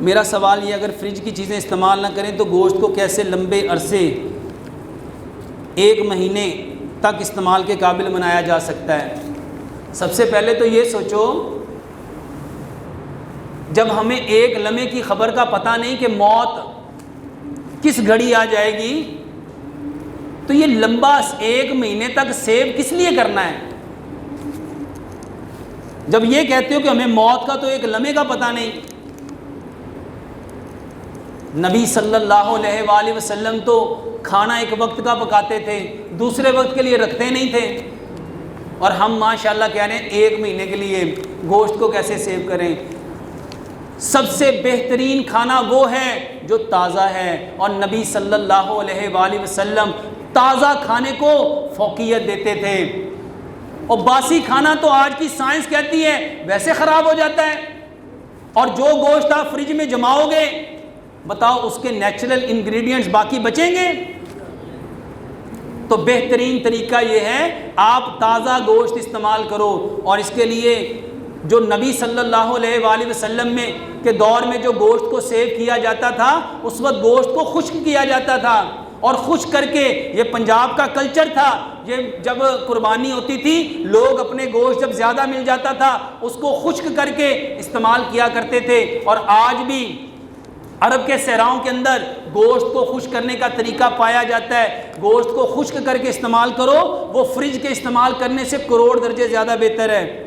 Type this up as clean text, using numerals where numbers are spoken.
میرا سوال یہ، اگر فریج کی چیزیں استعمال نہ کریں تو گوشت کو کیسے لمبے عرصے 1 مہینے تک استعمال کے قابل بنایا جا سکتا ہے؟ سب سے پہلے تو یہ سوچو، جب ہمیں ایک لمحے کی خبر کا پتہ نہیں کہ موت کس گھڑی آ جائے گی، تو یہ لمبا 1 مہینے تک سیو کس لیے کرنا ہے؟ جب یہ کہتے ہو کہ ہمیں موت کا تو ایک لمحے کا پتہ نہیں۔ نبی صلی اللہ علیہ وآلہ وسلم تو کھانا ایک وقت کا پکاتے تھے، دوسرے وقت کے لیے رکھتے نہیں تھے، اور ہم ماشاءاللہ کہہ رہے ہیں 1 مہینے کے لیے گوشت کو کیسے سیو کریں۔ سب سے بہترین کھانا وہ ہے جو تازہ ہے، اور نبی صلی اللہ علیہ وآلہ وسلم تازہ کھانے کو فوقیت دیتے تھے، اور باسی کھانا تو آج کی سائنس کہتی ہے ویسے خراب ہو جاتا ہے، اور جو گوشت آپ فریج میں جماؤ گے بتاؤ اس کے نیچرل انگریڈینٹس باقی بچیں گے؟ تو بہترین طریقہ یہ ہے آپ تازہ گوشت استعمال کرو، اور اس کے لیے جو نبی صلی اللہ علیہ وآلہ وسلم میں کے دور میں جو گوشت کو سیو کیا جاتا تھا، اس وقت گوشت کو خشک کیا جاتا تھا، اور خشک کر کے، یہ پنجاب کا کلچر تھا، یہ جب قربانی ہوتی تھی لوگ اپنے گوشت جب زیادہ مل جاتا تھا اس کو خشک کر کے استعمال کیا کرتے تھے، اور آج بھی عرب کے صحراؤں کے اندر گوشت کو خشک کرنے کا طریقہ پایا جاتا ہے۔ گوشت کو خشک کر کے استعمال کرو، وہ فریج کے استعمال کرنے سے کروڑ درجے زیادہ بہتر ہے۔